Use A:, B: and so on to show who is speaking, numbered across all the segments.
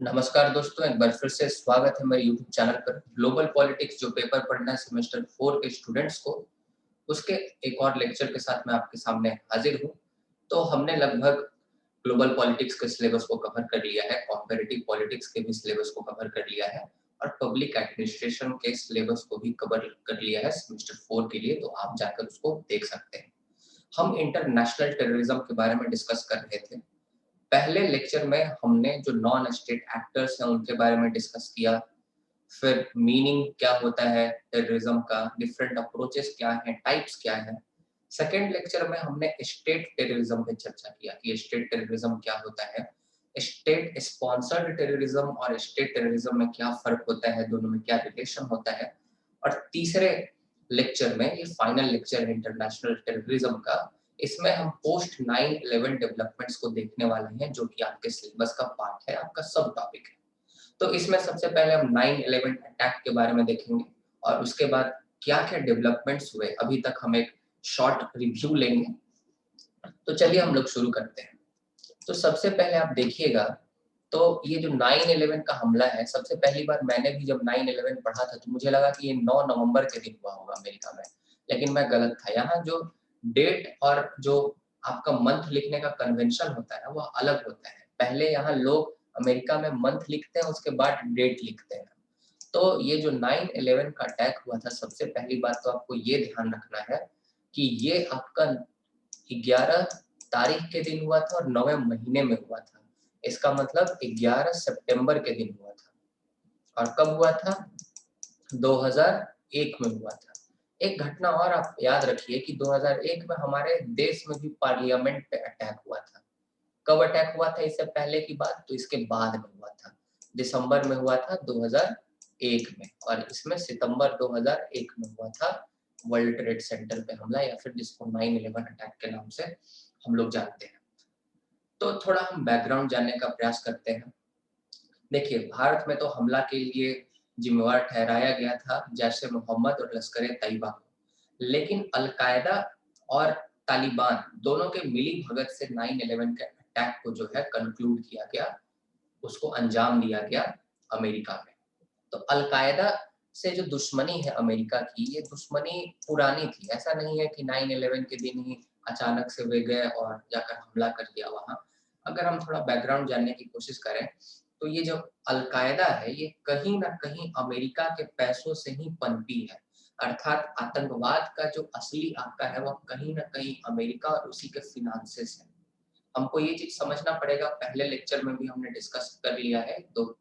A: नमस्कार दोस्तों, एक बार फिर से स्वागत है मेरे यूट्यूब चैनल पर। ग्लोबल पॉलिटिक्स जो पेपर पढ़ना है सेमेस्टर 4 के स्टूडेंट्स को, उसके एक और लेक्चर के साथ मैं आपके सामने हाजिर हूँ। तो हमने लगभग ग्लोबल पॉलिटिक्स के सिलेबस को कवर कर लिया है, कॉम्पेरेटिव पॉलिटिक्स के भी सिलेबस को कवर कर लिया है और पब्लिक एडमिनिस्ट्रेशन के सिलेबस को भी कवर कर लिया है सेमेस्टर 4 के लिए, तो आप जाकर उसको देख सकते हैं। हम इंटरनेशनल टेररिज्म के बारे में डिस्कस कर रहे थे। पहले लेक्चर में हमने जो नॉन स्टेट एक्टर्स हैं उनके बारे में डिस्कस किया, फिर मीनिंग क्या होता है टेररिज्म का, डिफरेंट अप्रोचेस क्या हैं, टाइप्स क्या हैं। सेकेंड लेक्चर में हमने स्टेट टेररिज्म पे चर्चा किया कि स्टेट टेररिज्म क्या होता है, स्टेट स्पॉन्सर्ड टेररिज्म और स्टेट टेररिज्म में क्या फर्क होता है, दोनों में क्या रिलेशन होता है। और तीसरे लेक्चर में, ये फाइनल लेक्चर है इंटरनेशनल टेररिज्म का, इसमें हम पोस्ट 9/11 डेवलपमेंट्स को देखने वाले हैं, जो कि आपके सिलेबस का पार्ट है, आपका सब टॉपिक है। तो इसमें सबसे पहले हम 9/11 अटैक के बारे में देखेंगे और उसके बाद क्या-क्या डेवलपमेंट्स हुए, अभी तक हम एक शॉर्ट रिव्यू लेंगे। तो चलिए हम लोग शुरू करते हैं। तो सबसे पहले आप देखिएगा, तो ये जो 9/11 का हमला है, सबसे पहली बार मैंने भी जब 9/11 पढ़ा था तो मुझे लगा कि ये 9 नवंबर के दिन हुआ होगा अमेरिका में, लेकिन मैं गलत था। यहाँ जो डेट और जो आपका मंथ लिखने का कन्वेंशन होता है वो अलग होता है। पहले यहाँ लोग अमेरिका में मंथ लिखते हैं, उसके बाद डेट लिखते हैं। तो ये जो 9/11 का अटैक हुआ था, सबसे पहली बात तो आपको ये ध्यान रखना है कि ये आपका 11 तारीख के दिन हुआ था और 9वें महीने में हुआ था। इसका मतलब 11 सितंबर के दिन हुआ था। और कब हुआ था? 2001 में हुआ था। एक घटना और आप याद रखिए कि 2001 में हमारे देश में भी पार्लियामेंट पे अटैक हुआ था। कब अटैक हुआ था इससे पहले की बात? तो इसके बाद में हुआ था। दिसंबर में हुआ था 2001 में, और इसमें सितंबर 2001 में हुआ था वर्ल्ड ट्रेड सेंटर पे हमला, या फिर जिसको 9/11 अटैक के नाम से हम लोग जानते हैं। तो थोड़ा हम बैकग्राउंड जानने का प्रयास करते हैं। देखिए, भारत में तो हमला के लिए जिम्मेवार ठहराया गया था जैश ए मोहम्मद और लश्कर ए तैयबा को, लेकिन अल-कायदा और तालिबान दोनों के मिली भगत से 9/11 के अटैक को जो है कंक्लूड किया गया, उसको अंजाम दिया गया अमेरिका में। तो अल-कायदा से जो दुश्मनी है अमेरिका की, ये दुश्मनी पुरानी थी। ऐसा नहीं है कि 9/11 के दिन ही अचानक से वे गए और जाकर हमला कर दिया वहाँ। अगर हम थोड़ा बैकग्राउंड जानने की कोशिश करें, तो ये जो अल-कायदा है, ये कहीं न कहीं अमेरिका के पैसों से ही पनपी है। अर्थात आतंकवाद का जो असली आका है, वो कहीं न कहीं अमेरिका और उसी के फिनांसेस है। हमको ये चीज़ समझना पड़ेगा, पहले लेक्चर में भी हमने डिस्कस कर लिया है 2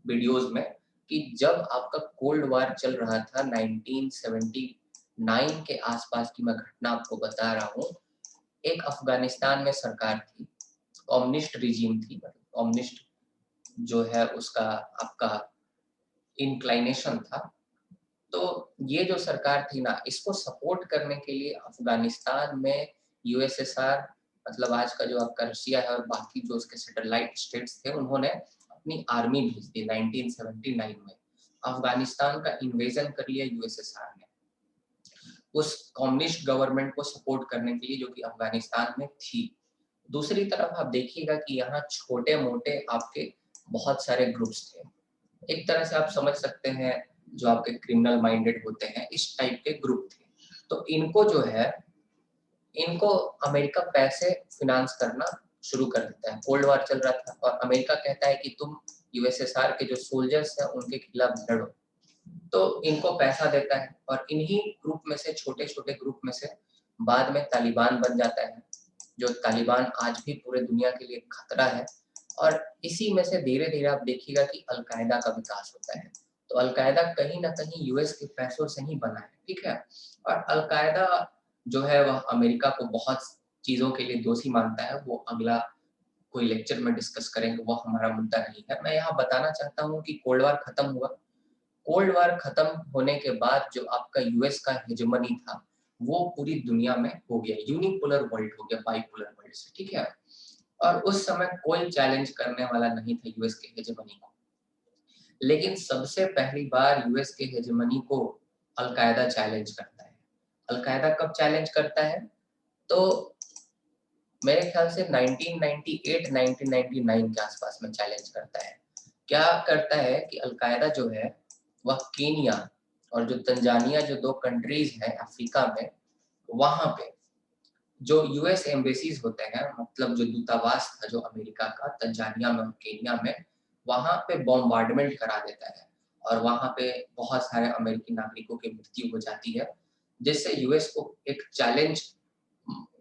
A: वीडियोज़ में, कि जब आपका कोल्ड वॉर चल रहा था 1979 के आसपास की मैं घटना आपको बता रहा हूँ। एक अफ़गानिस्तान में सरकार थी, कम्युनिस्ट रिजीम थी, मतलब कम्युनिस्ट जो है उसका आपका इंक्लिनेशन था। तो ये जो सरकार थी ना, इसको सपोर्ट करने के लिए अफ़गानिस्तान में यूएसएसआर, मतलब आज का जो आपका रशिया है और बाकी जो उसके सैटेलाइट स्टेट्स थे, उन्होंने अपनी आर्मी भेज दी 1979 में। अफ़गानिस्तान का इन्वेजन कर लिया यूएसएसआर ने, उस कम्युनिस्ट गवर्नमेंट को सपोर्ट करने के लिए जो कि अफ़गानिस्तान में थी। दूसरी तरफ आप देखिएगा कि यहाँ छोटे-मोटे आपके बहुत सारे ग्रुप्स थे। एक तरह से आप समझ सकते हैं, जो आपके क्रिमिनल माइंडेड होते हैं, इस टाइप के ग्रुप थे। तो इनको जो है, इनको अमेरिका पैसे फिनांस करना शुरू कर देता है। कोल्ड वॉर चल रहा था और अमेरिका कहता है कि तुम यूएसएसआर के जो सोल्जर्स हैं उनके खिलाफ लड़ो। तो इनको पैसा देता है और इन्हीं ग्रुप में से, छोटे-छोटे ग्रुप में से बाद में तालिबान बन जाता है, जो तालिबान आज भी पूरे दुनिया के लिए खतरा है। और इसी में से धीरे-धीरे आप देखिएगा कि अल-कायदा का विकास होता है। तो अल-कायदा कहीं न कहीं यूएस के पैसों से ही बना है, ठीक है? और अल-कायदा जो है वह अमेरिका को बहुत चीज़ों के लिए दोषी मानता है, वो अगला कोई लेक्चर में डिस्कस करेंगे, वो हमारा मुद्दा नहीं है। मैं यहाँ बताना चाहता हूँ कि कोल्ड वॉर खत्म हुआ। कोल्ड वॉर खत्म होने के बाद जो आपका यूएस का हेजेमनी था, वो पूरी दुनिया में हो गया, यूनिपोलर वर्ल्ड हो गया बाइपोलर वर्ल्ड से, ठीक है? और उस समय कोई चैलेंज करने वाला नहीं था यूएस के हेजेमनी को। लेकिन सबसे पहली बार यूएस के हेजेमनी को अल-कायदा चैलेंज करता है। अल-कायदा कब चैलेंज करता है? तो मेरे ख्याल से 1998-1999 के आसपास में चैलेंज करता है। क्या करता है कि अलकायदा जो है वह केनिया और जो तंजानिया, जो 2 कंट्रीज हैं अफ्रीका में, वहां पे जो यूएस एम्बेसीज होते हैं, मतलब जो दूतावास था जो अमेरिका का तंजानिया में और केनिया में, वहां पे बॉम्बार्डमेंट करा देता है और वहां पे बहुत सारे अमेरिकी नागरिकों की मृत्यु हो जाती है, जिससे यूएस को एक चैलेंज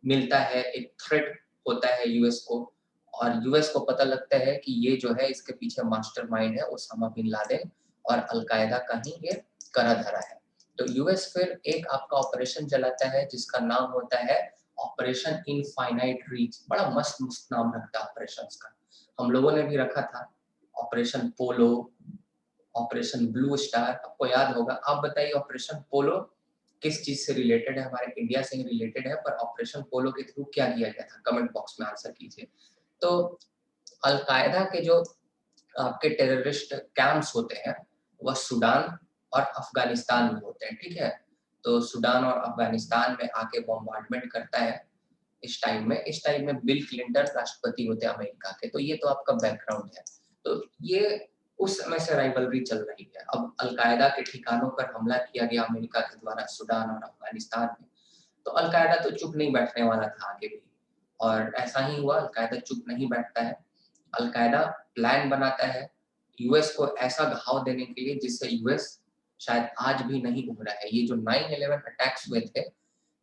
A: मिलता है, एक थ्रेट होता है यूएस को। और यूएस को पता लगता है कि ये जो है इसके पीछे मास्टरमाइंड है ओसामा बिन लादेन और अलकायदा का ही ये करा धरा है। तो यूएस फिर एक आपका ऑपरेशन चलाता है जिसका नाम होता है ऑपरेशन इनफाइनाइट रीच। बड़ा मस्त मस्त नाम रखता है ऑपरेशंस का। हम लोगों ने भी रखा था ऑपरेशन पोलो, ऑपरेशन ब्लू स्टार, आपको याद होगा। आप बताइए ऑपरेशन पोलो किस चीज से रिलेटेड है? हमारे इंडिया से ही रिलेटेड है, पर ऑपरेशन पोलो के थ्रू क्या किया गया था? कमेंट बॉक्स में आंसर कीजिए। तो अलकायदा के जो आपके टेररिस्ट कैंप्स होते हैं वह सूडान और अफगानिस्तान में होते हैं, ठीक है। तो सूडान और अफगानिस्तान में आके बॉम्बार्डमेंट करता है इस टाइम में बिल क्लिंटन राष्ट्रपति होते हैं अमेरिका के। तो ये तो आपका बैकग्राउंड है। तो ये उस समय से राइवलरी चल रही है। अब अलकायदा के ठिकानों पर हमला किया गया अमेरिका के द्वारा सूडान और अफगानिस्तान में, तो अलकायदा तो चुप नहीं बैठने वाला था आगे भी, और ऐसा ही हुआ। अलकायदा चुप नहीं बैठता है, अलकायदा प्लान बनाता है यूएस को ऐसा घाव देने के लिए जिससे यूएस शायद आज भी नहीं उभरा है। ये जो 9/11 अटैक्स हुए थे,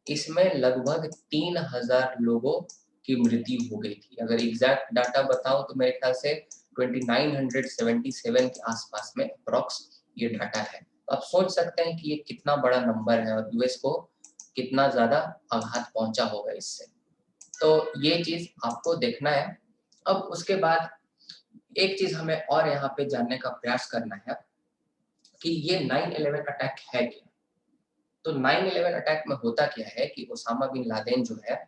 A: इसमें लगभग 3000 लोगों की मृत्यु हो गई थी। अगर एग्जैक्ट डाटा बताओ तो मेरे ख्याल से 2977 के आसपास में अप्रॉक्स ये डाटा है। तो आप सोच सकते हैं कि ये कितना बड़ा नंबर है और यूएस को कितना ज्यादा आघात पहुंचा होगा इससे। तो ये चीज आपको देखना है। अब उसके बाद एक चीज हमें और यहाँ पे जानने का प्रयास करना है कि ये 9/11 अटैक है क्या। तो 9/11 अटैक में होता क्या है कि ओसामा बिन लादेन जो है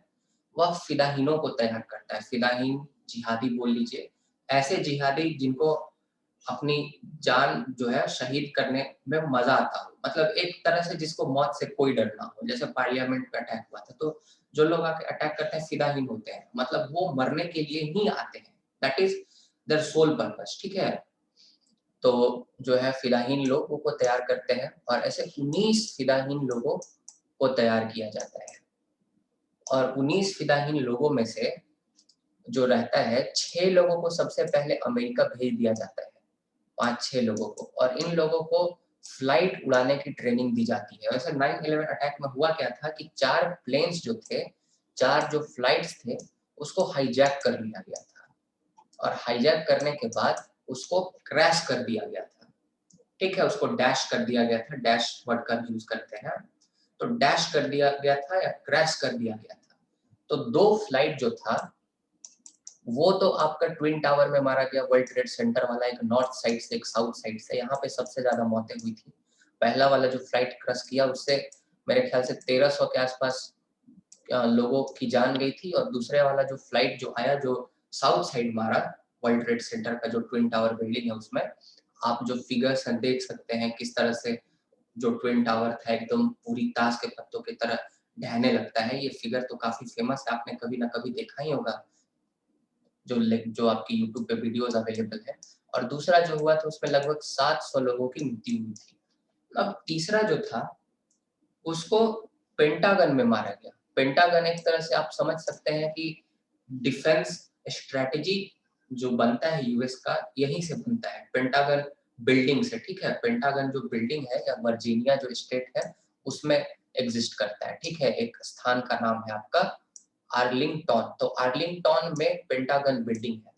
A: वह फिदाहीनों को तैनात करता है। फिदाहीन जिहादी बोल लीजिए, ऐसे जिहादी जिनको अपनी जान जो है शहीद करने में मजा आता हो, मतलब एक तरह से जिसको मौत से कोई डर ना हो। जैसे पार्लियामेंट पे अटैक हुआ था, तो जो लोग आके अटैक करते हैं फिदाहीन होते हैं, मतलब वो मरने के लिए ही आते हैं। That is their sole purpose, ठीक है। तो जो है फिदाहीन लोगों को तैयार करते हैं और ऐसे 19 फिदाहीन लोगों को तैयार किया जाता है। और 19 फिदाहीन लोगों में से जो रहता है 6 लोगों को सबसे पहले अमेरिका भेज दिया जाता है, 5-6 लोगों को, और इन लोगों को फ्लाइट उड़ाने की ट्रेनिंग दी जाती है। वैसे 9/11 अटैक में हुआ क्या था कि 4 प्लेन्स जो थे, 4 जो फ्लाइट्स थे, उसको हाईजैक कर लिया गया था और हाईजैक करने के बाद उसको क्रैश कर दिया गया था, ठीक है। उसको डैश कर दिया गया था, डैश वर्ड का यूज करते हैं। तो डैश कर दिया गया था या क्रैश कर दिया गया था। तो 2 फ्लाइट जो था वो तो आपका ट्विन टावर में मारा गया, वर्ल्ड ट्रेड सेंटर वाला, एक नॉर्थ साइड से एक साउथ साइड से। यहाँ पे सबसे ज्यादा मौतें हुई थी। पहला वाला जो फ्लाइट क्रैश किया उससे मेरे ख्याल से 1300 के आसपास लोगों की जान गई थी, और दूसरे वाला जो फ्लाइट जो आया जो साउथ साइड मारा, वर्ल्ड ट्रेड सेंटर का जो ट्विन टावर बिल्डिंग है उसमें, आप जो फिगर्स देख सकते हैं किस तरह से जो ट्विन टावर था एकदम पूरी ताश के पत्तों की तरह ढहने लगता है। ये फिगर तो काफी फेमस है, आपने कभी ना कभी देखा ही होगा, जो आपकी यूट्यूब पे वीडियोस अवेलेबल है। और दूसरा जो हुआ था उसमें लगभग 700 लोगों की मृत्यु हुई थी। अब तीसरा जो था उसको पेंटागन में मारा गया। पेंटागन एक तरह से आप समझ सकते हैं कि डिफेंस स्ट्रेटजी जो बनता है यूएस का यहीं से बनता है, पेंटागन बिल्डिंग से, ठीक है। पेंटागन जो बिल्डिंग है या वर्जीनिया जो स्टेट है उसमें एग्जिस्ट करता है, ठीक है। एक स्थान का नाम है आपका आर्लिंगटन। तो आर्लिंगटन में पेंटागन बिल्डिंग है,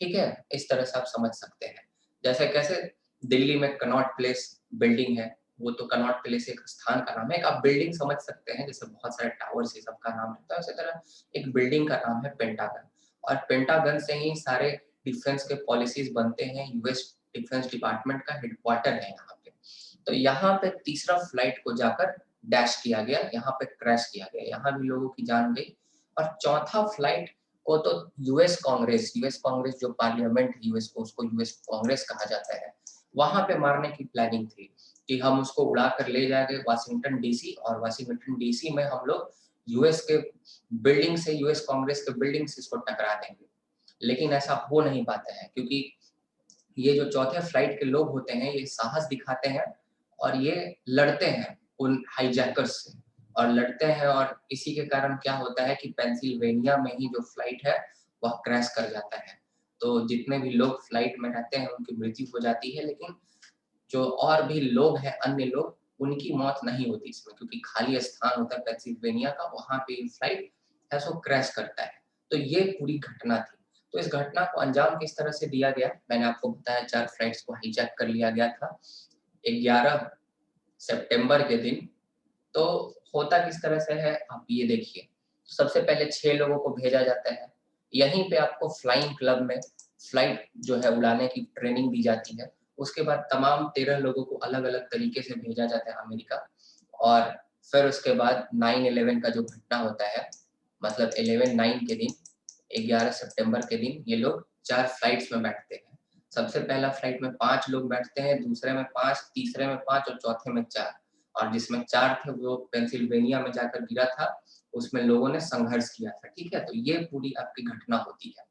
A: ठीक है। इस तरह से आप समझ सकते हैं। जैसे कैसे दिल्ली में कनॉट प्लेस बिल्डिंग है, वो तो कनॉट प्लेस एक स्थान का नाम है, एक आप बिल्डिंग समझ सकते हैं, जैसे बहुत सारे टावर्स ये सबका नाम रहता है उसी तरह एक बिल्डिंग का नाम है पेंटागन। और पेंटागन से ही सारे डिफेंस के पॉलिसीज बनते हैं। यूएस डिफेंस डिपार्टमेंट का हेडक्वार्टर है यहाँ पे। तो यहाँ पे तीसरा फ्लाइट को जाकर डैश किया गया, यहाँ पे क्रैश किया गया, यहाँ भी लोगों की जान गई। और चौथा फ्लाइट को तो यूएस कांग्रेस जो पार्लियामेंट है यूएस को, उसको यूएस कांग्रेस कहा जाता है, वहां पे मारने की प्लानिंग थी कि हम उसको उड़ा कर ले जाएंगे वाशिंगटन डीसी, और वाशिंगटन डीसी में हम लोग यूएस के बिल्डिंग से, यूएस कांग्रेस के बिल्डिंग से इसको टकरा देंगे। लेकिन ऐसा हो नहीं पाता है क्योंकि ये जो चौथे फ्लाइट के लोग होते हैं ये साहस दिखाते हैं और ये लड़ते हैं उन हाईजैकर्स से, और लड़ते हैं, और इसी के कारण क्या होता है कि पेंसिल्वेनिया में ही जो फ्लाइट है वह क्रैश कर जाता है। तो जितने भी लोग फ्लाइट में रहते हैं उनकी मृत्यु हो जाती है, लेकिन जो और भी लोग हैं, अन्य लोग, उनकी मौत नहीं होती इसमें, क्योंकि खाली स्थान होता है पेंसिल्वेनिया का, वहाँ पे ये फ्लाइट है सो क्रैश करता है। तो ये पूरी घटना थी। तो इस घटना को अंजाम किस तरह से दिया गया, मैंने आपको बताया 4 फ्लाइट्स को हाईजैक कर लिया गया था 11 सितंबर के दिन। तो होता किस तरह से है आप ये देखिए। सबसे पहले 6 लोगों को भेजा जाता है। यहीं पे आपको फ्लाइंग क्लब में फ्लाइट जो है उड़ाने की ट्रेनिंग दी जाती है। उसके बाद तमाम 13 लोगों को अलग-अलग तरीके से भेजा जाता है अमेरिका, और फिर उसके बाद 9/11 का जो घटना होता है, मतलब 11/9 के दिन, 11 सितंबर के दिन ये लोग 4 फ्लाइट्स में बैठते हैं। सबसे पहला फ्लाइट में 5 लोग बैठते हैं, दूसरे में 5, तीसरे में 5 और चौथे में 4। और जिसमें 4 थे वो पेंसिल्वेनिया में जाकर गिरा था, उसमें लोगों ने संघर्ष किया था, ठीक है? तो ये पूरी आपकी घटना होती है।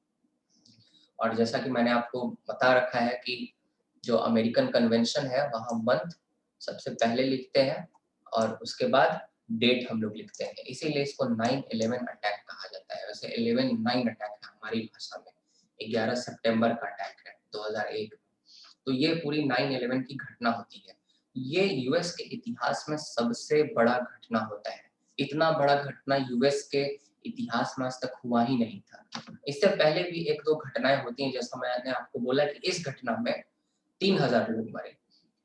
A: और जैसा कि मैंने आपको बता रखा है कि जो अमेरिकन कन्वेंशन है वहाँ मंथ सबसे पहले लिखते हैं और उसके बाद डेट हम लोग लिखते हैं, इसीलिए इसको 9/11 अटैक कहा जाता है। वैसे 11/9 अटैक है हमारी भाषा में, 11 सितंबर का अटैक है 2001। तो ये पूरी 9/11 की घटना होती है। ये यूएस के इतिहास में सबसे बड़ा घटना होता है। इतना बड़ा घटना यूएस के इतिहास में आज तक हुआ ही नहीं था। इससे पहले भी 1-2 घटनाएँ होती हैं, जैसा मैंने आपको बोला कि इस घटना में 3000 लोग मरे।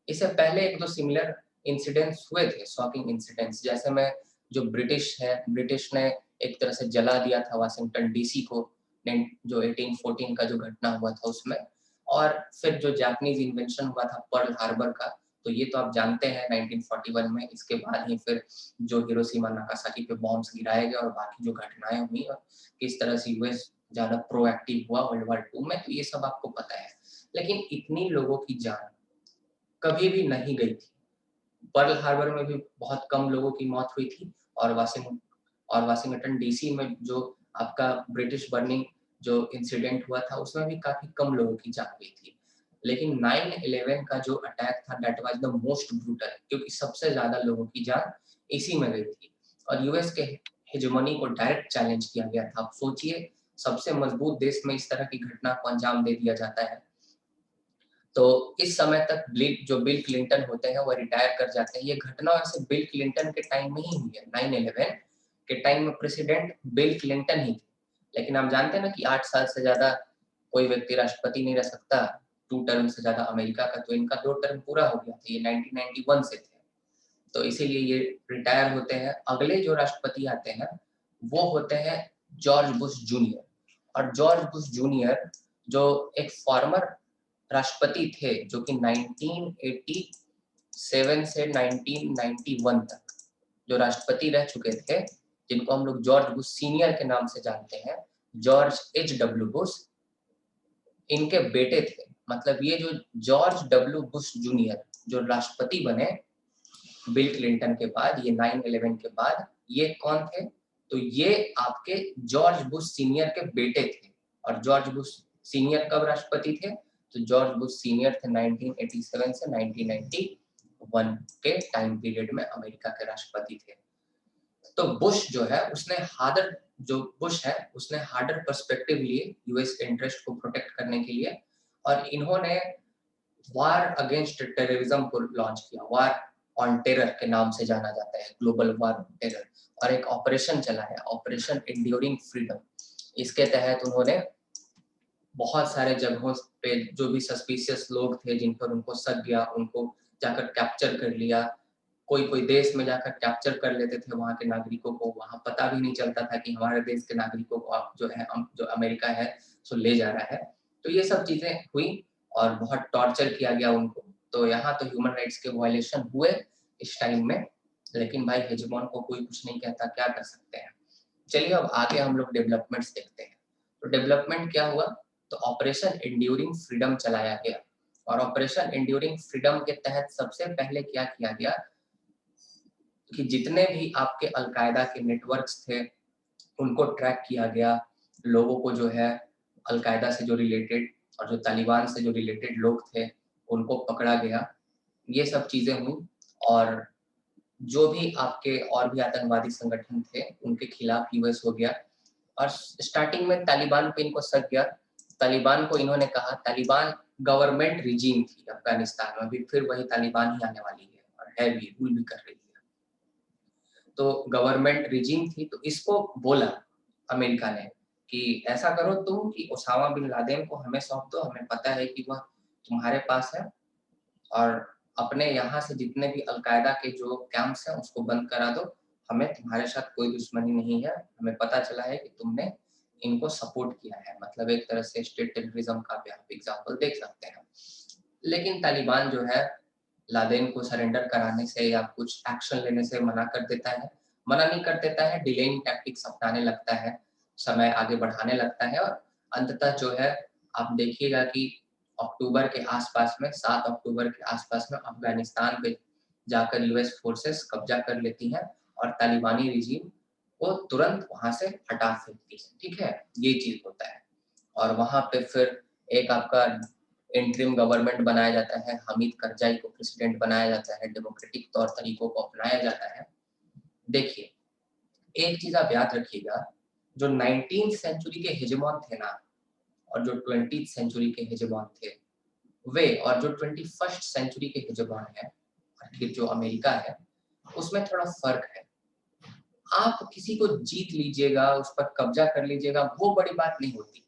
A: इससे पहले 1-2 सिमिलर इंसिडेंट्स हुए थे, शॉकिंग इंसिडेंट्स, जैसे में जो ब्रिटिश है, ब्रिटिश ने एक तरह से जला दिया था वाशिंगटन डीसी को, जो 1814 का जो घटना हुआ था उसमें। और फिर जो जापानीज़ इन्वेंशन हुआ था पर्ल हार्बर का, तो ये तो आप जानते हैं 1941 में। इसके बाद ही फिर जो हिरोशिमा नागासाकी पे बॉम्ब्स गिराए गए और बाकी जो घटनाएँ हुई, और किस तरह से यूएस ज़्यादा प्रोएक्टिव हुआ वर्ल्ड वॉर 2 में, तो ये सब आपको पता है। लेकिन इतनी लोगों की जान कभी भी नहीं गई थी। पर्ल हार्बर में भी बहुत कम लोगों की मौत हुई थी, और वाशिंगटन डीसी में जो आपका ब्रिटिश बर्निंग जो इंसिडेंट हुआ था उसमें भी काफ़ी कम लोगों की जान गई थी। लेकिन 9/11 का जो अटैक था that was the most brutal, क्योंकि सबसे ज़्यादा लोगों की जान इसी में गई थी, और यूएस के हेजेमनी को डायरेक्ट चैलेंज किया गया था। आप सोचिए, सबसे मजबूत देश में इस तरह की घटना को अंजाम दे दिया जाता है। तो इस समय तक जो बिल क्लिंटन होते हैं वो रिटायर कर जाते हैं। ये घटना वैसे बिल क्लिंटन के टाइम में ही हुई है। 9/11 के टाइम में प्रेसिडेंट बिल क्लिंटन ही थे। लेकिन आप जानते हैं ना कि 8 साल से ज़्यादा कोई व्यक्ति राष्ट्रपति नहीं रह सकता, 2 टर्म से ज़्यादा अमेरिका का, तो इनका 2 टर्म पूरा हो गया था। ये 1991 से थे। तो इसीलिए ये रिटायर होते हैं। अगले जो राष्ट्रपति आते हैं वो होते हैं जॉर्ज बुश जूनियर। और जॉर्ज बुश जूनियर जो एक फॉर्मर राष्ट्रपति थे, जो कि 1987 से 1991 तक जो राष्ट्रपति रह चुके थे, जिनको हम लोग जॉर्ज बुश सीनियर के नाम से जानते हैं, जॉर्ज एच.डब्ल्यू. बुश, इनके बेटे थे। मतलब ये जो जॉर्ज डब्ल्यू बुश जूनियर जो राष्ट्रपति बने बिल क्लिंटन के बाद, ये 9/11 के बाद, ये कौन थे? तो ये आपके जॉर्ज बुश सीनियर के बेटे थे। और जॉर्ज बुश सीनियर कब राष्ट्रपति थे? तो जॉर्ज बुश सीनियर थे 1987 से 1991 के टाइम पीरियड में अमेरिका के राष्ट्रपति थे। तो बुश जो है उसने हार्डर पर्सपेक्टिव लिए यूएस के इंटरेस्ट को प्रोटेक्ट करने के लिए, और इन्होंने वार अगेंस्ट टेररिज्म को लॉन्च किया। वार ऑन टेरर के नाम से जाना जाता है, ग्लोबल वार ऑन टेरर। और एक ऑपरेशन चलाया, ऑपरेशन एंड्यूरिंग फ्रीडम। इसके तहत उन्होंने बहुत सारे जगहों पे जो भी सस्पिशियस लोग थे, जिन पर उनको शक गया, उनको जाकर कैप्चर कर लिया। कोई देश में जाकर कैप्चर कर लेते थे वहाँ के नागरिकों को, वहाँ पता भी नहीं चलता था कि हमारे देश के नागरिकों को आप जो है जो अमेरिका है सो ले जा रहा है। तो ये सब चीज़ें हुई और बहुत टॉर्चर किया गया उनको। तो यहाँ तो ह्यूमन राइट्स के वायलेशन हुए इस टाइम में, लेकिन भाई हेजमोन को कोई कुछ नहीं कहता, क्या कर सकते हैं। चलिए अब आगे हम लोग डेवलपमेंट्स देखते हैं। तो डेवलपमेंट क्या हुआ? तो ऑपरेशन एंड्यूरिंग फ्रीडम चलाया गया, और ऑपरेशन एंड्यूरिंग फ्रीडम के तहत सबसे पहले क्या किया गया कि जितने भी आपके अलकायदा के नेटवर्क्स थे उनको ट्रैक किया गया। लोगों को जो है अलकायदा से जो रिलेटेड और जो तालिबान से जो रिलेटेड लोग थे उनको पकड़ा गया। ये सब चीज़ें हुई और जो भी आपके और भी आतंकवादी संगठन थे उनके खिलाफ यूएस हो गया। और स्टार्टिंग में तालिबान पे इनको शक गया। तालिबान को इन्होंने कहा, तालिबान गवर्नमेंट रिजीम थी अफगानिस्तान में, अभी फिर वही तालिबान ही आने वाली है और है भी, रूल भी कर रही है। तो गवर्नमेंट रिजीम थी, तो इसको बोला अमेरिका ने कि ऐसा करो तुम कि ओसामा बिन लादेन को हमें सौंप दो, हमें पता है कि वह तुम्हारे पास है, और अपने यहाँ से जितने भी अलकायदा के जो कैंप्स हैं उसको बंद करा दो, हमें तुम्हारे साथ कोई दुश्मनी नहीं है, हमें पता चला है कि तुमने इनको सपोर्ट किया है। मतलब एक तरह से स्टेट टेररिज्म का भी आप एग्जाम्पल देख सकते हैं। लेकिन तालिबान जो है लादेन को सरेंडर कराने से या कुछ एक्शन लेने से मना कर देता है, मना नहीं कर देता है, डिलेइंग टैक्टिक्स अपनाने लगता है, समय आगे बढ़ाने लगता है, और अंततः जो है आप देखिएगा कि अक्टूबर के आसपास में, 7 अक्टूबर के आसपास में अफगानिस्तान पे जाकर यूएस फोर्सेस कब्जा कर लेती हैं और तालिबानी रिजीम को तुरंत वहां से हटा फेंकती है। ठीक है, ये चीज होता है। और वहां पे फिर एक आपका इंटरिम गवर्नमेंट बनाया जाता है, हामिद करजाई को प्रेसिडेंट बनाया जाता है, डेमोक्रेटिक तौर तरीकों को अपनाया जाता है। देखिए, एक चीज आप याद रखिएगा, जो 19th सेंचुरी के हेजेमॉन थे ना, और जो 20th सेंचुरी के हेजेमॉन थे वे, और जो 21st सेंचुरी के हेजेमॉन है, आखिर जो अमेरिका है, उसमें थोड़ा फर्क है। आप किसी को जीत लीजिएगा, उस पर कब्जा कर लीजिएगा, वो बड़ी बात नहीं होती।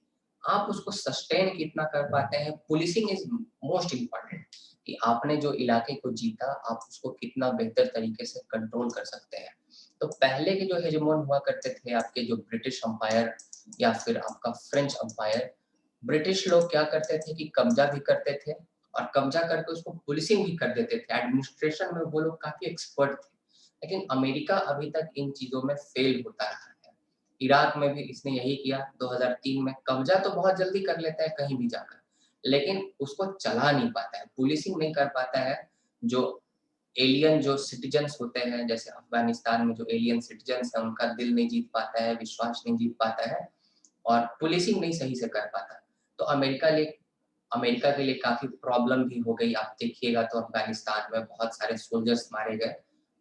A: आप उसको सस्टेन कितना कर पाते हैं, पुलिसिंग इज मोस्ट इम्पोर्टेंट, कि आपने जो इलाके को जीता, आप उसको कितना बेहतर तरीके से कंट्रोल कर सकते हैं। तो पहले के जो हेजेमोन हुआ करते थे, आपके जो ब्रिटिश अंपायर या फिर आपका फ्रेंच अंपायर, ब्रिटिश लोग क्या करते थे कि कब्जा भी करते थे और कब्जा करके उसको पुलिसिंग भी कर देते थे। एडमिनिस्ट्रेशन में वो लोग काफी एक्सपर्ट थे। लेकिन अमेरिका अभी तक इन चीजों में फेल होता रहा है। इराक में भी इसने यही किया 2003 में, कब्जा तो बहुत जल्दी कर लेता है कहीं भी जाकर, लेकिन उसको चला नहीं पाता है, पुलिसिंग नहीं कर पाता है। जो एलियन जो सिटीजन्स होते हैं, जैसे अफगानिस्तान में जो एलियन सिटीजन्स हैं, उनका दिल नहीं जीत पाता है, विश्वास नहीं जीत पाता है, और पुलिसिंग नहीं सही से कर पाता। तो अमेरिका के लिए काफी प्रॉब्लम भी हो गई। आप देखिएगा तो अफगानिस्तान में बहुत सारे सोल्जर्स मारे गए,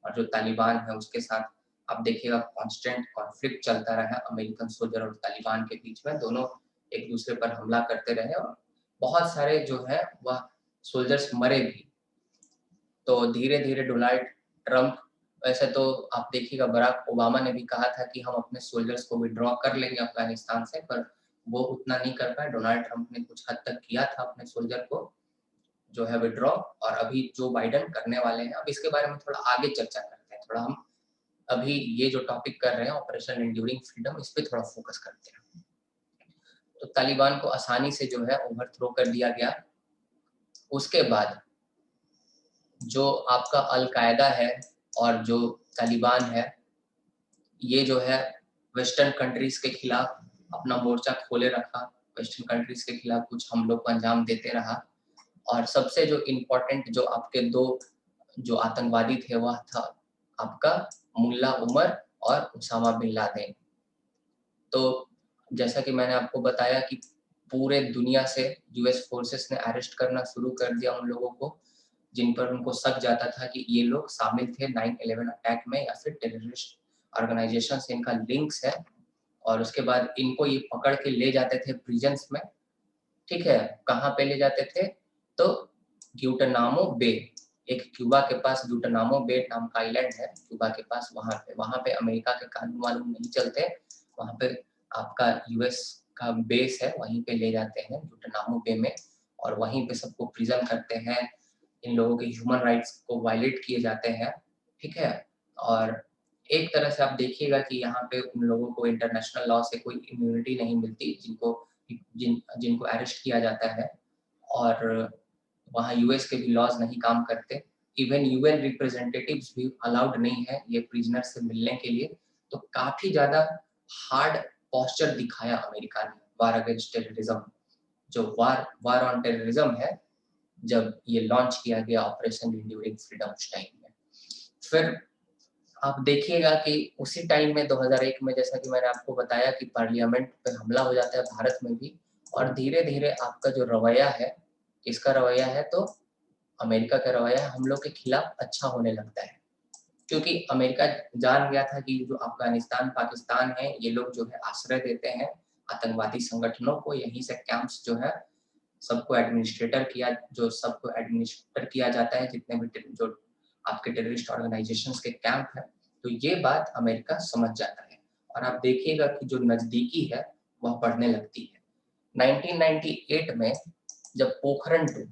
A: और जो तालिबान है उसके साथ आप देखिएगा कांस्टेंट कॉन्फ्लिक्ट चलता रहा अमेरिकन सोल्जर और तालिबान के बीच में, दोनों एक दूसरे पर हमला करते रहे, और बहुत सारे जो है वह सोल्जर्स मरे भी। तो धीरे धीरे डोनाल्ड ट्रंप, वैसे तो आप देखिएगा बराक ओबामा ने भी कहा था कि हम अपने सोल्जर्स को विड्रॉ कर लेंगे अफगानिस्तान से, पर वो उतना नहीं कर पाए। डोनाल्ड ट्रंप ने कुछ हद तक किया था अपने सोल्जर को जो है विड्रॉ, और अभी जो बाइडन करने वाले हैं, अब इसके बारे में थोड़ा आगे चर्चा करते हैं। थोड़ा हम अभी ये जो टॉपिक कर रहे हैं ऑपरेशन एंड्यूरिंग फ्रीडम, इस पे थोड़ा फोकस करते हैं। तो तालिबान को आसानी से जो है ओवरथ्रो कर दिया गया। उसके बाद जो आपका अल कायदा है और जो तालिबान है, ये जो है वेस्टर्न कंट्रीज के खिलाफ अपना मोर्चा खोले रखा, वेस्टर्न कंट्रीज के खिलाफ कुछ हमलों को अंजाम देते रहा। और सबसे जो इम्पोर्टेंट जो आपके दो जो आतंकवादी थे वह था आपका मुल्ला उमर और उसामा बिन लादेन। तो जैसा कि मैंने आपको बताया कि पूरे दुनिया से यूएस फोर्सेस ने अरेस्ट करना शुरू कर दिया उन लोगों को जिन पर उनको शक जाता था कि ये लोग शामिल थे 9/11 अटैक में या फिर टेररिस्ट ऑर्गेनाइजेशन से इनका लिंक्स है। और उसके बाद इनको ये पकड़ के ले जाते थे प्रिजन्स में। ठीक है, कहाँ पे ले जाते थे? तो ग्यूटानामो बे, एक क्यूबा के पास ग्यूटानामो बे नाम का आइलैंड है क्यूबा के पास, वहाँ पे अमेरिका के कानून वानून नहीं चलते। वहाँ पे आपका यूएस का बेस है, वहीं पे ले जाते हैं ग्यूटानामो बे में, और वहीं पे सबको प्रिजन करते हैं। इन लोगों के ह्यूमन राइट्स को वायलेट किए जाते हैं। ठीक है, और एक तरह से आप देखिएगा कि यहाँ पे उन लोगों को इंटरनेशनल लॉ से कोई इम्यूनिटी नहीं मिलती जिनको अरेस्ट किया जाता है, और वहाँ यूएस के भी लॉज नहीं काम करते। इवन यूएन रिप्रेजेंटेटिव्स भी अलाउड नहीं है ये प्रिजनर से मिलने के लिए। तो काफी ज्यादा हार्ड पोस्चर दिखाया अमेरिका ने वार अगेंस्ट टेररिज्म, जो वार ऑन टेररिज्म है, जब ये लॉन्च किया गया ऑपरेशन एंड्यूरिंग फ्रीडम उस टाइम में। फिर आप देखिएगा कि उसी टाइम में 2001 में, जैसा कि मैंने आपको बताया कि पार्लियामेंट पे हमला हो जाता है भारत में भी, और धीरे-धीरे आपका जो रवैया है, किसका रवैया है तो अमेरिका का रवैया हम लोग के खिलाफ अच्छा होने लगता है। क्योंकि अमेरिका जान गया था कि जो अफ़गानिस्तान, पाकिस्तान है, ये लोग जो है आश्रय देते हैं आतंकवादी संगठनों को, यहीं से कैंप्स जो है सबको एडमिनिस्टर किया जाता है, जितने भी जो आपके टेररिस्ट ऑर्गेनाइजेशंस के कैंप हैं, तो ये बात अमेरिका समझ जाता है और आप देखिएगा कि जो नज़दीकी है, वह बढ़ने लगती है। 1998 में जब पोखरण 2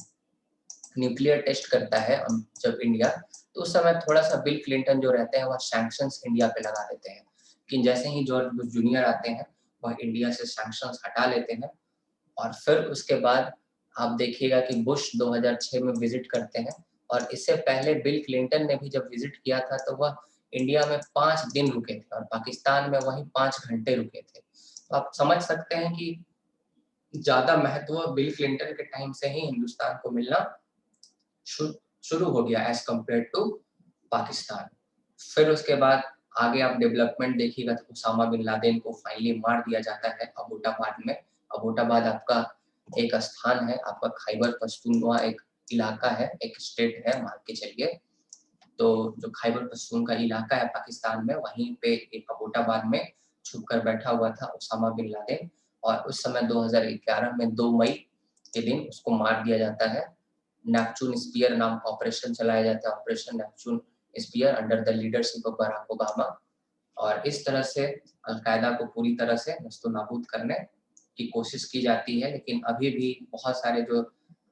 A: न्यूक्लियर टेस्ट करता है जब इंडिया, तो उस समय थोड़ा-सा बिल क्लिंटन जो रहते हैं, वह सैंक्शंस इंडिया पे लगा देते हैं। लेकिन जैसे ही जॉर्ज बुश जूनियर आते हैं, वह इंडिया से सैंक्शंस हटा लेते हैं और फिर उसके बाद आप देखिएगा कि बुश 2006 में विज़िट करते हैं और इससे पहले बिल क्लिंटन ने भी जब विज़िट किया था, तो वह इंडिया में 5 दिन रुके थे और पाकिस्तान में वही 5 घंटे रुके थे। तो आप समझ सकते हैं कि ज़्यादा महत्व बिल क्लिंटन के टाइम से ही हिंदुस्तान को मिलना शु शुरू हो गया एज़ कम्पेयर टू पाकिस्तान। फिर उसके बाद आगे आप डेवलपमेंट देखिएगा तो उसामा बिन लादेन को फाइनली मार दिया जाता है अबोटाबाद में। अबोटाबाद आपका एक स्थान है, आपका खैबर पख्तूनख्वा एक इलाका है, एक स्टेट है, मान के चलिए। तो जो खैबर पख्तून का इलाका है पाकिस्तान में, वहीं पे एक अबोटाबाद में छुप कर बैठा हुआ था उसामा बिन लादेन और उस समय 2011 में 2 मई के दिन उसको मार दिया जाता है। नेपच्यून स्पीयर नाम का ऑपरेशन चलाया जाता है, operation Neptune spear under the leadership of Barack Obama और इस तरह से अल-कायदा को पूरी तरह से नस्तोनाबूद करने की कोशिश की जाती है, लेकिन अभी भी बहुत सारे जो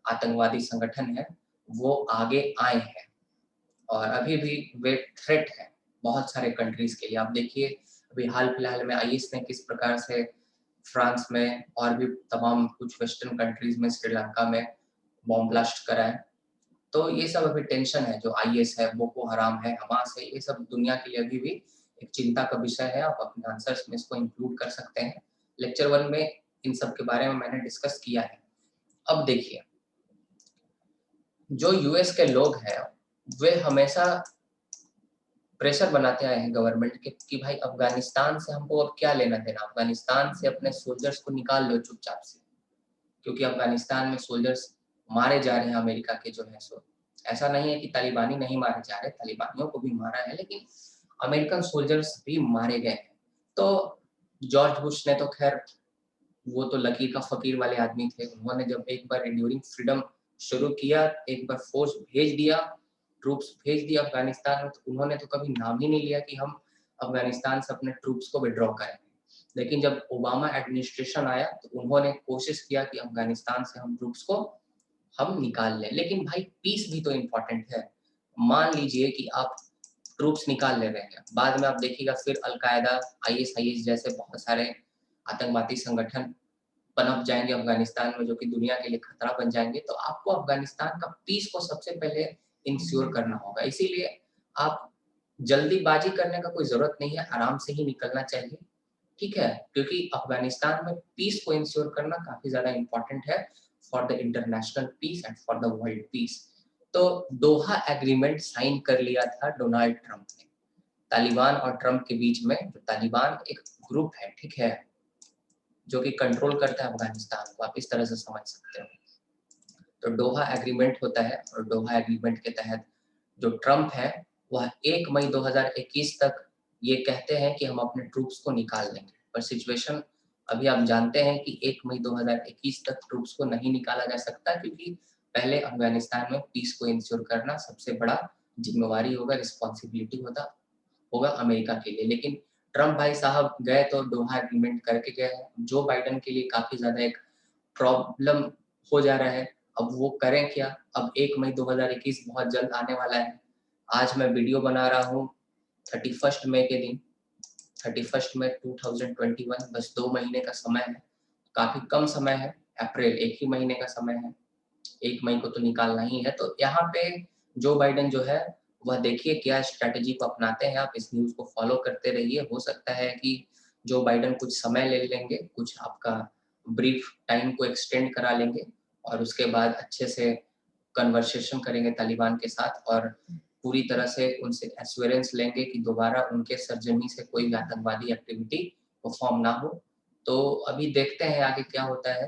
A: आतंकवादी संगठन हैं, वो आगे आए हैं और अभी भी वे थ्रेट है बहुत सारे कंट्रीज़ के लिए। आप देखिए अभी हाल-फिलहाल में आईएस ने किस प्रकार से फ्रांस में और भी तमाम कुछ वेस्टर्न कंट्रीज़ में, श्रीलंका में बॉम्ब ब्लास्ट करा है। तो ये सब अभी टेंशन है, जो आईएस है, बोको हराम है, हमास है, ये सब दुनिया के लिए अभी भी एक चिंता का विषय है। आप अपने आंसर्स में इसको इंक्लूड कर सकते हैं। लेक्चर 1 में इन सब के बारे में मैंने डिस्कस किया है। अब देखिए, जो यूएस के लोग हैं, वे हमेशा प्रेशर बनाते आए हैं गवर्नमेंट के कि भाई अफ़गानिस्तान से हमको अब क्या लेना-देना, अफ़गानिस्तान से अपने सोल्जर्स को निकाल लो चुपचाप से। क्योंकि अफ़गानिस्तान में सोल्जर्स मारे जा रहे हैं अमेरिका के जो हैं सो। ऐसा नहीं है कि तालिबानी नहीं मारे जा रहे, तालिबानियों को भी मारा है, लेकिन अमेरिकन सोल्जर्स भी मारे गए हैं। तो जॉर्ज बुश ने तो ख़ैर वो तो लकीर का फ़कीर वाले आदमी थे। उन्होंने जब एक बार एंड्यूरिंग फ्रीडम शुरू किया, एक बार फ़ोर्स भेज दिया, ट्रूप्स भेज दिया अफ़गानिस्तान में, तो उन्होंने तो कभी नाम ही नहीं लिया कि हम अफ़गानिस्तान से अपने ट्रूप्स को विथड्रॉ करें। लेकिन जब ओबामा एडमिनिस्ट्रेशन आया, तो उन्होंने कोशिश किया कि अफ़गानिस्तान से हम ट्रूप्स को हम निकाल लें। लेकिन भाई पीस भी तो इम्पोर्टेंट है। मान लीजिए कि आप ट्रूप्स निकाल ले रहे हैं, बाद में आप देखिएगा फिर अल-कायदा, आईएस जैसे बहुत सारे आतंकवादी संगठन पनप जाएँगे अफ़गानिस्तान में, जो कि दुनिया के लिए खतरा बन जाएँगे, तो आपको अफ़गानिस्तान का पीस को सबसे पहले इंश्योर करना होगा। इसीलिए आप जल्दीबाज़ी करने का कोई ज़रूरत नहीं है, आराम से ही निकलना चाहिए, ठीक है? क्योंकि अफ़गानिस्तान में पीस को इंश्योर करना काफ़ी ज़्यादा इम्पोर्टेंट है for the international peace and for the world peace. तो दोहा एग्रीमेंट साइन कर लिया था डोनाल्ड ट्रंप ने। तालिबान और ट्रंप के बीच में, जो तालिबान एक ग्रुप है, ठीक है? जो कि कंट्रोल करता है अफ़गानिस्तान को, आप इस तरह से समझ सकते हो। तो डोहा एग्रीमेंट होता है और डोहा एग्रीमेंट के तहत जो ट्रंप है, वह 1 मई 2021 तक ये कहते हैं कि हम अपने ट्रूप्स को निकाल देंगे। पर सिचुएशन अभी आप जानते हैं कि 1 मई 2021 तक ट्रूप्स को नहीं निकाला जा सकता क्योंकि पहले अफ़गानिस्तान में पीस को इंश्योर करना सबसे बड़ा ज़िम्मेवारी होगा, रिस्पॉन्सिबिलिटी होगा अमेरिका के लिए। लेकिन ट्रंप भाई साहब गए तो डोहा एग्रीमेंट करके गए हैं। जो बाइडेन के लिए काफ़ी ज़्यादा एक प्रॉब्लम हो जा रहा है। अब वो करें क्या? अब 1 मई 2021 बहुत जल्द आने वाला है। आज मैं वीडियो बना रहा हूँ 31 मई के दिन, 31 मई 2021 बस 2 महीने का समय है। काफ़ी कम समय है, अप्रैल 1 ही महीने का समय है। 1 मई को तो निकालना ही है। तो यहाँ पे जो बाइडेन जो है, वह देखिए क्या स्ट्रैटेजी को अपनाते हैं। आप इस न्यूज़ को फ़ॉलो करते रहिए। हो सकता है कि जो बाइडेन कुछ समय ले लेंगे, कुछ आपका ब्रीफ टाइम को एक्सटेंड करा लेंगे और उसके बाद अच्छे से कन्वर्सेशन करेंगे तालिबान के साथ और पूरी तरह से उनसे एश्योरेंस लेंगे कि दोबारा उनके सरजमी से कोई भी आतंकवादी एक्टिविटी परफ़ॉर्म ना हो। तो अभी देखते हैं आगे क्या होता है।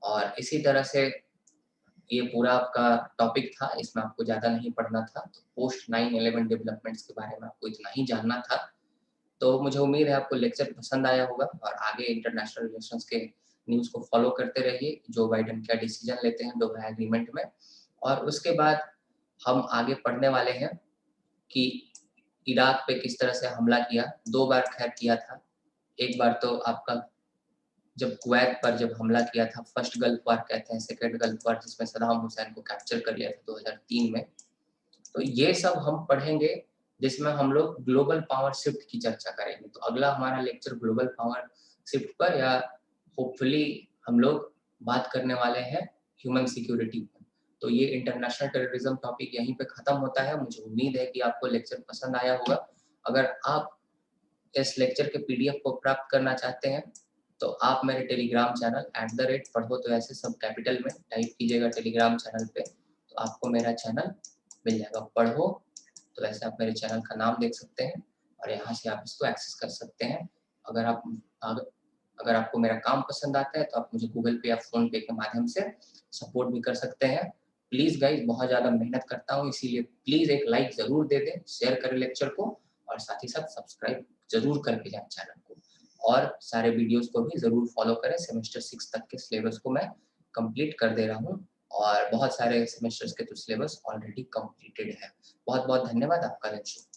A: और इसी तरह से ये पूरा आपका टॉपिक था, इसमें आपको ज़्यादा नहीं पढ़ना था। तो पोस्ट 9/11 डेवलपमेंट्स के बारे में आपको इतना ही जानना था। तो मुझे उम्मीद है आपको लेक्चर पसंद आया होगा और आगे इंटरनेशनल रिलेशंस के न्यूज़ को फॉलो करते रहिए, जो बाइडेन क्या डिसीजन लेते हैं दोहा एग्रीमेंट में। और उसके बाद हम आगे पढ़ने वाले हैं कि इराक पे किस तरह से हमला किया, 2 बार खैर किया था। एक बार तो आपका जब कुवैत पर जब हमला किया था, फर्स्ट गल्फ वार कहते हैं, सेकंड गल्फ वार जिसमें सद्दाम हुसैन को कैप्चर कर लिया था 2003 में। तो ये सब हम पढ़ेंगे, जिसमें हम लोग ग्लोबल पावर शिफ्ट की चर्चा करेंगे। तो अगला हमारा लेक्चर ग्लोबल पावर शिफ्ट पर या होपफुली हम लोग बात करने वाले हैं ह्यूमन सिक्योरिटी पर। तो ये इंटरनेशनल टेररिज्म टॉपिक यहीं पे खत्म होता है। मुझे उम्मीद है कि आपको लेक्चर पसंद आया होगा। अगर आप इस लेक्चर के पीडीएफ को प्राप्त करना चाहते हैं तो आप मेरे टेलीग्राम चैनल @पढ़ो तो ऐसे सब कैपिटल में टाइप कीजिएगा टेलीग्राम चैनल पे, तो आपको मेरा चैनल मिल जाएगा। पढ़ो तो ऐसे आप मेरे चैनल का नाम देख सकते हैं और यहाँ से आप इसको एक्सेस कर सकते हैं। अगर आप अगर अगर आपको मेरा काम पसंद आता है तो आप मुझे गूगल पे या फ़ोन पे के माध्यम से सपोर्ट भी कर सकते हैं। प्लीज़ गाइज़, बहुत ज़्यादा मेहनत करता हूँ, इसीलिए प्लीज़ एक लाइक ज़रूर दे दें, शेयर करें लेक्चर को और साथ ही साथ सब्सक्राइब ज़रूर करके जाएँ चैनल को। और सारे वीडियोज़ को भी ज़रूर फॉलो करें। सेमेस्टर 6 तक के सिलेबस को मैं कंप्लीट कर दे रहा हूँ और बहुत सारे सेमेस्टर्स के तो सिलेबस ऑलरेडी कंप्लीटेड है। बहुत-बहुत धन्यवाद, आपका दिन शुभ हो।